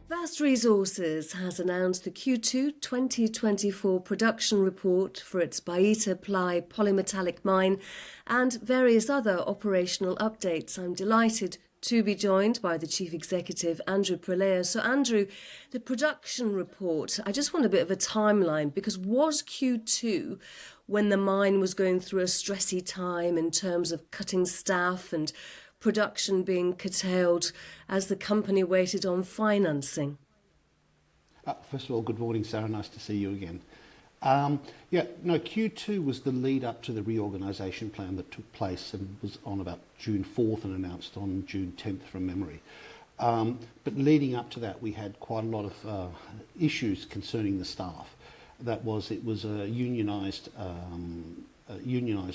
Vast Resources has announced the Q2 2024 production report for its Baita Ply polymetallic mine and various other operational updates. I'm delighted to be joined by the Chief Executive, Andrew Prelea. So Andrew, the production report, I just want a bit of a timeline, because was Q2 when the mine was going through a stressy time in terms of cutting staff and production being curtailed as the company waited on financing? First of all, good morning, Sarah. Nice to see you again. Q2 was the lead up to the reorganisation plan that took place and was on about June 4th and announced on June 10th from memory. But leading up to that, we had quite a lot of issues concerning the staff. It was a unionised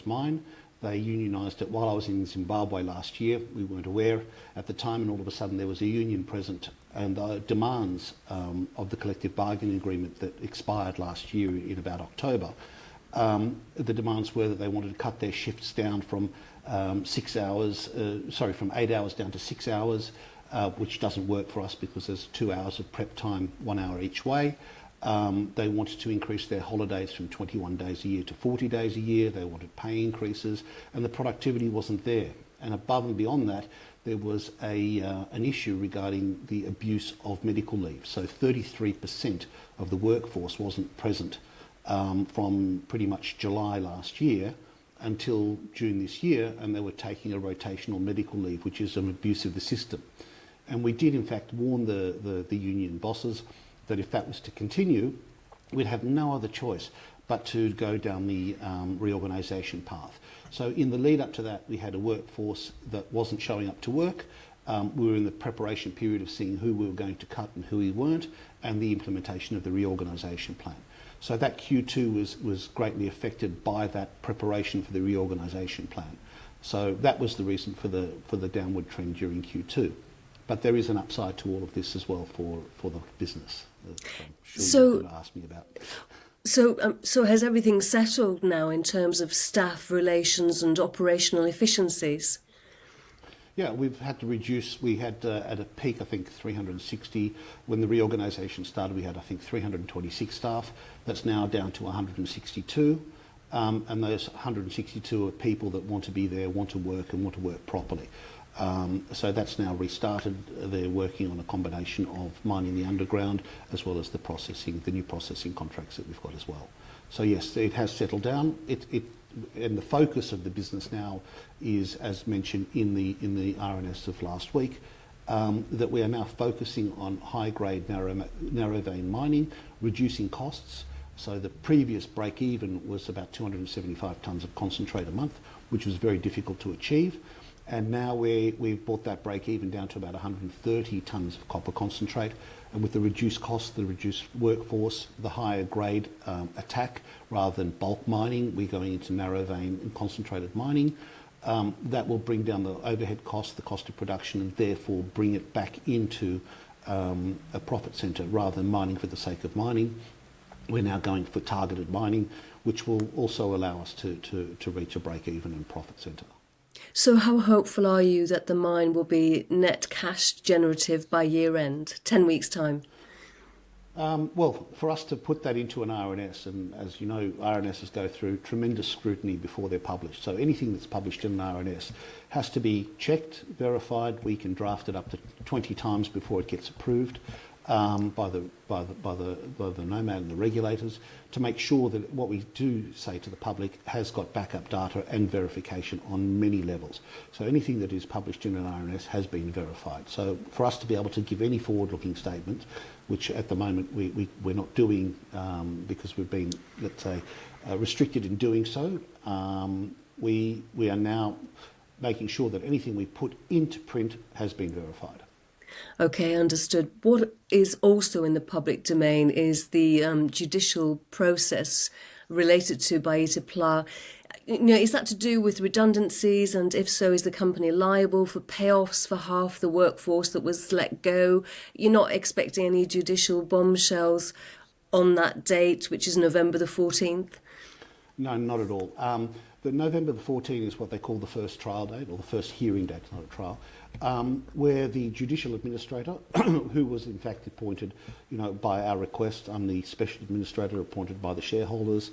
mine. They unionised it while I was in Zimbabwe last year. We weren't aware at the time, and all of a sudden there was a union present, and the demands of the collective bargaining agreement that expired last year in about October, the demands were that they wanted to cut their shifts down from 8 hours down to 6 hours, which doesn't work for us because there's 2 hours of prep time, 1 hour each way. They wanted to increase their holidays from 21 days a year to 40 days a year. They wanted pay increases, and the productivity wasn't there. And above and beyond that, there was an issue regarding the abuse of medical leave. So 33% of the workforce wasn't present from pretty much July last year until June this year, and they were taking a rotational medical leave, which is an abuse of the system. And we did in fact warn the union bosses that if that was to continue, we'd have no other choice but to go down the reorganisation path. So in the lead up to that, we had a workforce that wasn't showing up to work. We were in the preparation period of seeing who we were going to cut and who we weren't, and the implementation of the reorganisation plan. So that Q2 was greatly affected by that preparation for the reorganisation plan. So that was the reason for the downward trend during Q2. But there is an upside to all of this as well for the business. I'm sure you're going to ask me about. So has everything settled now in terms of staff relations and operational efficiencies? Yeah, we've had to reduce. We had at a peak, I think, 360. When the reorganisation started, we had, I think, 326 staff. That's now down to 162. And those 162 are people that want to be there, want to work, and want to work properly. So that's now restarted. They're working on a combination of mining the underground as well as the new processing contracts that we've got as well. So yes, it has settled down. And the focus of the business now is, as mentioned in the RNS of last week, that we are now focusing on high-grade narrow vein mining, reducing costs. So the previous break-even was about 275 tonnes of concentrate a month, which was very difficult to achieve. And now we've brought that break-even down to about 130 tonnes of copper concentrate. And with the reduced cost, the reduced workforce, the higher grade attack, rather than bulk mining, we're going into narrow vein and concentrated mining. That will bring down the overhead cost, the cost of production, and therefore bring it back into a profit centre rather than mining for the sake of mining. We're now going for targeted mining, which will also allow us to reach a break-even and profit centre. So how hopeful are you that the mine will be net cash generative by year end, 10 weeks' time? Well, for us to put that into an RNS, and as you know, RNSs go through tremendous scrutiny before they're published. So anything that's published in an RNS has to be checked, verified. We can draft it up to 20 times before it gets approved by the NOMAD and the regulators, to make sure that what we do say to the public has got backup data and verification on many levels. So anything that is published in an RNS has been verified. So for us to be able to give any forward-looking statement, which at the moment we're not doing because we've been, let's say, restricted in doing so, we are now making sure that anything we put into print has been verified. Okay, understood. What is also in the public domain is the judicial process related to Baita Ply. Is that to do with redundancies? And if so, is the company liable for payoffs for half the workforce that was let go? You're not expecting any judicial bombshells on that date, which is November the 14th? No, not at all. The November the 14th is what they call the first trial date, or the first hearing date, not a trial, where the Judicial Administrator, who was in fact appointed, by our request, I'm the Special Administrator appointed by the shareholders,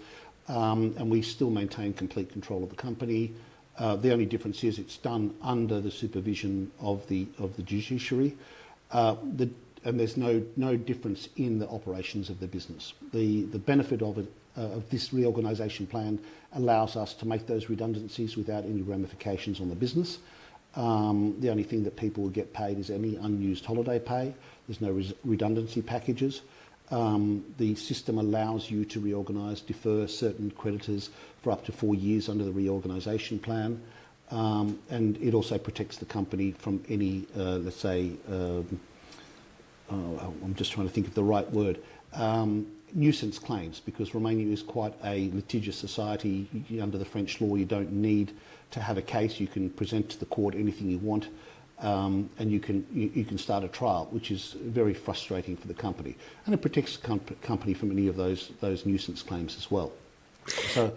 and we still maintain complete control of the company. The only difference is it's done under the supervision of the judiciary, and there's no difference in the operations of the business. The benefit of it, of this reorganisation plan, allows us to make those redundancies without any ramifications on the business. The only thing that people will get paid is any unused holiday pay. There's no redundancy packages. The system allows you to reorganise, defer certain creditors for up to 4 years under the reorganisation plan, and it also protects the company from any, let's say, I'm just trying to think of the right word, nuisance claims, because Romania is quite a litigious society. Under the French law, you don't need to have a case. You can present to the court anything you want, and you can start a trial, which is very frustrating for the company, and it protects the company from any of those nuisance claims as well. So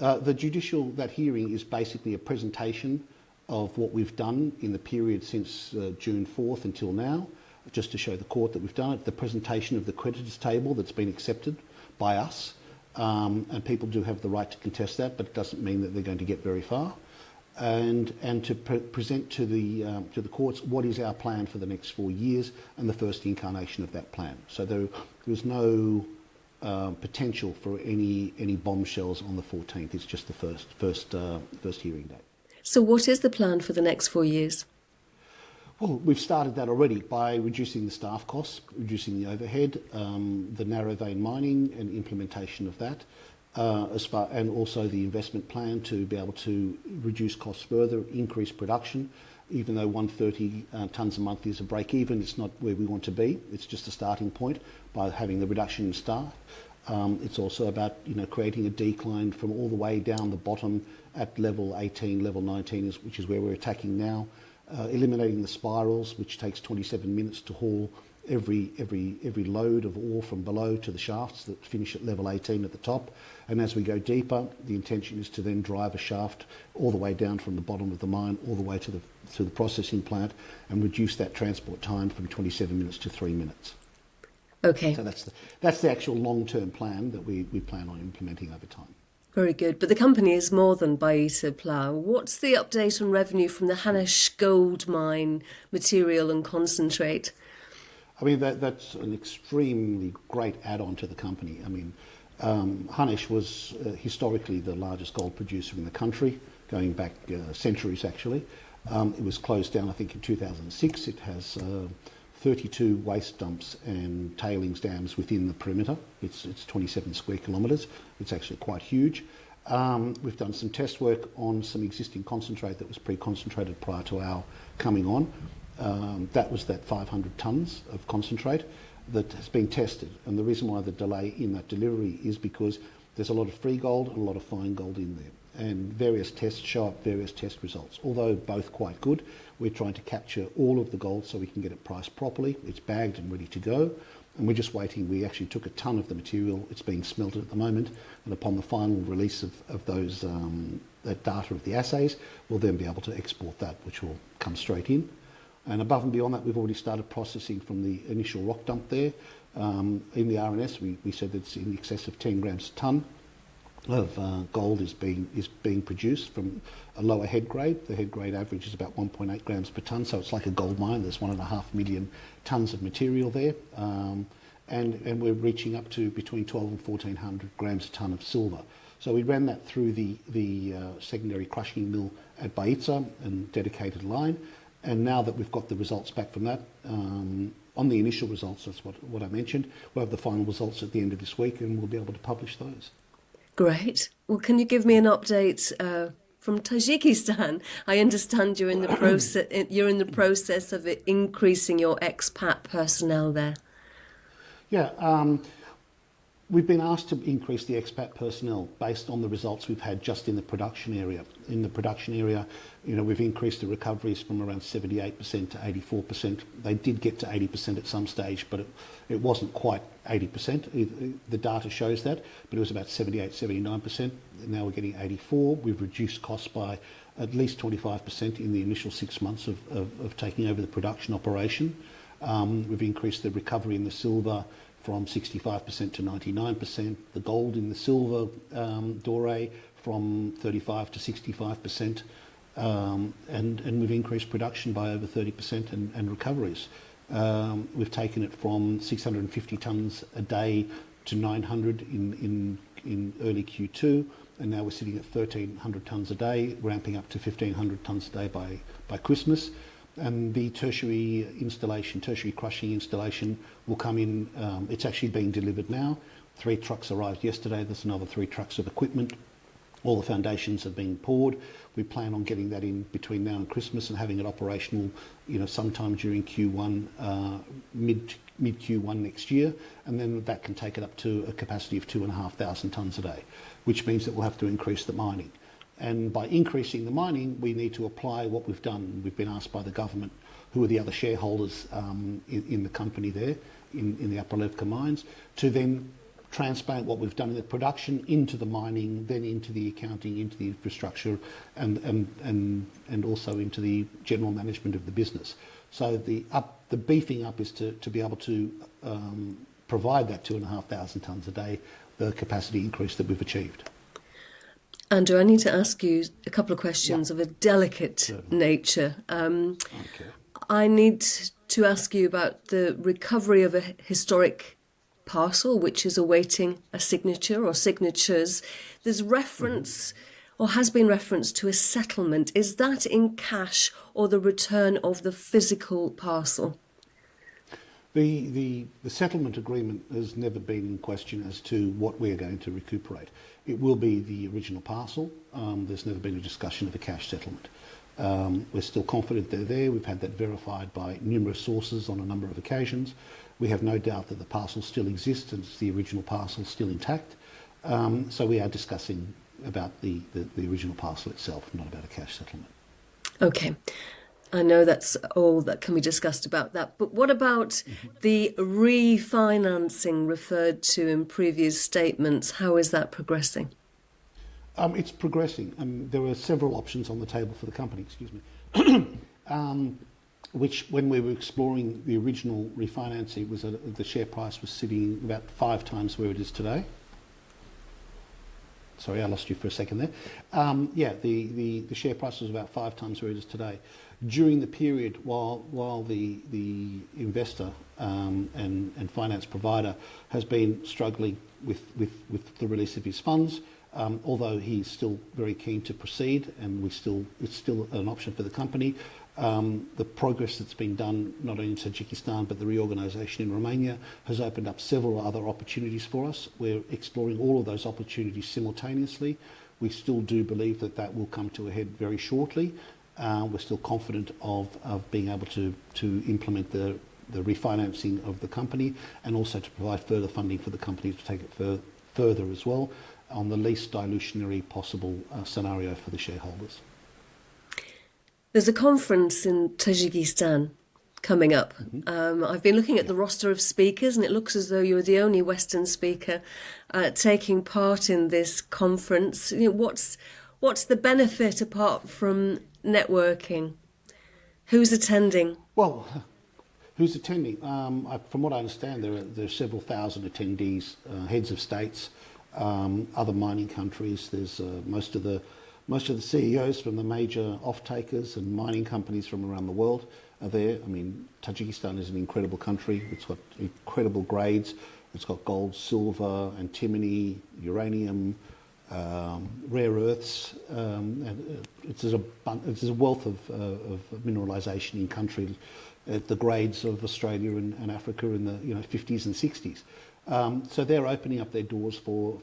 that hearing is basically a presentation of what we've done in the period since June 4th until now, just to show the court that we've done it, the presentation of the creditors table that's been accepted by us, and people do have the right to contest that, but it doesn't mean that they're going to get very far, and to present to the courts what is our plan for the next 4 years and the first incarnation of that plan. So there was no potential for any bombshells on the 14th. It's just the first hearing date. So what is the plan for the next 4 years? Well, we've started that already by reducing the staff costs, reducing the overhead, the narrow vein mining and implementation of that, and also the investment plan to be able to reduce costs further, increase production. Even though 130 tonnes a month is a break even, it's not where we want to be. It's just a starting point by having the reduction in staff. It's also about creating a decline from all the way down the bottom at level 18, level 19, which is where we're attacking now. Eliminating the spirals, which takes 27 minutes to haul every load of ore from below to the shafts that finish at level 18 at the top. And as we go deeper, the intention is to then drive a shaft all the way down from the bottom of the mine all the way to the processing plant and reduce that transport time from 27 minutes to 3 minutes. Okay. So that's the actual long-term plan that we plan on implementing over time. Very good. But the company is more than Baita Plough. What's the update on revenue from the Hanesh gold mine material and concentrate? I mean, that's an extremely great add-on to the company. I mean, Hanesh was historically the largest gold producer in the country, going back centuries actually. It was closed down, I think, in 2006. It has 32 waste dumps and tailings dams within the perimeter. It's 27 square kilometres. It's actually quite huge. We've done some test work on some existing concentrate that was pre-concentrated prior to our coming on. That was that 500 tonnes of concentrate that has been tested. And the reason why the delay in that delivery is because there's a lot of free gold and a lot of fine gold in there. And various tests show up various test results. Although both quite good, we're trying to capture all of the gold so we can get it priced properly. It's bagged and ready to go. And we're just waiting. We actually took a tonne of the material. It's being smelted at the moment. And upon the final release of those that data of the assays, we'll then be able to export that, which will come straight in. And above and beyond that, we've already started processing from the initial rock dump there. In the RNS, we said that it's in excess of 10 grams a tonne of gold is being produced from a lower head grade. The head grade average is about 1.8 grams per tonne, so it's like a gold mine. There's 1.5 million tonnes of material there, and we're reaching up to between 12 and 1400 grams a tonne of silver. So we ran that through the secondary crushing mill at Baita and dedicated line, and now that we've got the results back from that, on the initial results, that's what I mentioned, we'll have the final results at the end of this week, and we'll be able to publish those. Great. Well, can you give me an update from Tajikistan? I understand you're in the process. You're in the process of increasing your expat personnel there. Yeah. We've been asked to increase the expat personnel based on the results we've had just in the production area. In the production area, we've increased the recoveries from around 78% to 84%. They did get to 80% at some stage, but it wasn't quite 80%. The data shows that, but it was about 78, 79%. Now we're getting 84%. We've reduced costs by at least 25% in the initial 6 months of taking over the production operation. We've increased the recovery in the silver from 65% to 99%, the gold in the silver doré from 35 to 65%, and we've increased production by over 30% and recoveries. We've taken it from 650 tonnes a day to 900 in early Q2, and now we're sitting at 1,300 tonnes a day, ramping up to 1,500 tonnes a day by Christmas. And the tertiary crushing installation will come in. It's actually being delivered now. 3 trucks arrived yesterday. There's another 3 trucks of equipment. All the foundations have been poured. We plan on getting that in between now and Christmas and having it operational, sometime during Q1, mid Q1 next year. And then that can take it up to a capacity of 2,500 tonnes a day, which means that we'll have to increase the mining. And by increasing the mining, we need to apply what we've done. We've been asked by the government, who are the other shareholders in the company there, in the Upper mines, to then transplant what we've done in the production into the mining, then into the accounting, into the infrastructure, and also into the general management of the business. So the beefing up is to be able to provide that 2,500 tonnes a day, the capacity increase that we've achieved. Andrew, I need to ask you a couple of questions of a delicate nature. Okay. I need to ask you about the recovery of a historic parcel, which is awaiting a signature or signatures. There's reference, or has been reference to a settlement. Is that in cash or the return of the physical parcel? The settlement agreement has never been in question as to what we're going to recuperate. It will be the original parcel. There's never been a discussion of a cash settlement. We're still confident they're there. We've had that verified by numerous sources on a number of occasions. We have no doubt that the parcel still exists and it's the original parcel still intact. So we are discussing about the original parcel itself, not about a cash settlement. Okay. I know that's all that can be discussed about that. But what about the refinancing referred to in previous statements? How is that progressing? It's progressing. There are several options on the table for the company, which when we were exploring the original refinancing, the share price was sitting about 5 times where it is today. Sorry, I lost you for a second there. The share price was about 5 times where it is today. During the period while the investor and finance provider has been struggling with the release of his funds, although he's still very keen to proceed and it's still an option for the company. The progress that's been done not only in Tajikistan but the reorganisation in Romania has opened up several other opportunities for us. We're exploring all of those opportunities simultaneously. We still do believe that will come to a head very shortly. We're still confident of being able to implement the refinancing of the company and also to provide further funding for the company to take it further as well on the least dilutionary possible scenario for the shareholders. There's a conference in Tajikistan coming up. I've been looking at the roster of speakers and it looks as though you're the only Western speaker taking part in this conference. What's the benefit apart from networking? Who's attending? Well, who's attending? From what I understand, there are several thousand attendees, heads of states, other mining countries. There's most of the CEOs from the major offtakers and mining companies from around the world are there. I mean, Tajikistan is an incredible country. It's got incredible grades. It's got gold, silver, antimony, uranium, rare earths. It's a wealth of mineralization in country at the grades of Australia and Africa in the 50s and 60s. So they're opening up their doors for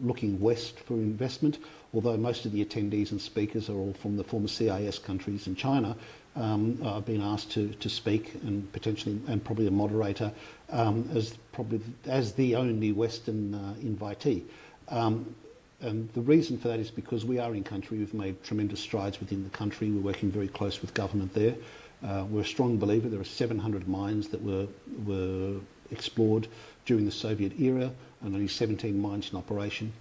looking west for investment. although most of the attendees and speakers are all from the former CIS countries and China, I've been asked to speak and potentially, and probably a moderator, as the only Western invitee. And the reason for that is because we are in country. We've made tremendous strides within the country. We're working very close with government there. We're a strong believer. There are 700 mines that were explored during the Soviet era, and only 17 mines in operation.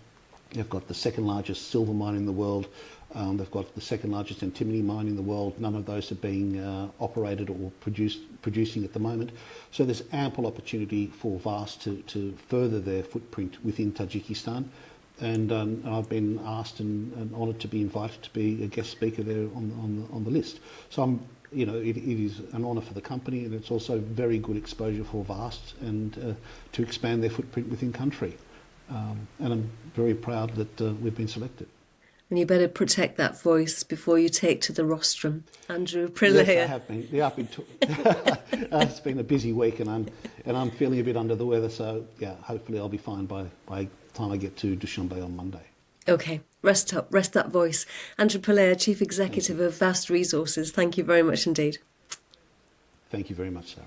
They've got the second largest silver mine in the world. They've got the second largest antimony mine in the world. None of those are being operated or producing at the moment. So there's ample opportunity for VAST to further their footprint within Tajikistan. And I've been asked and honoured to be invited to be a guest speaker there on the list. So it is an honour for the company, and it's also very good exposure for VAST and to expand their footprint within country. And I'm very proud that we've been selected. And you better protect that voice before you take to the rostrum, Andrew Prelea. Yes, I have been. Yeah, it's been a busy week, and I'm feeling a bit under the weather. So yeah, hopefully I'll be fine by the time I get to Dushanbe on Monday. Okay, rest up, rest that voice. Andrew Prelea, Chief Executive of Vast Resources. Thank you very much indeed. Thank you very much, Sarah.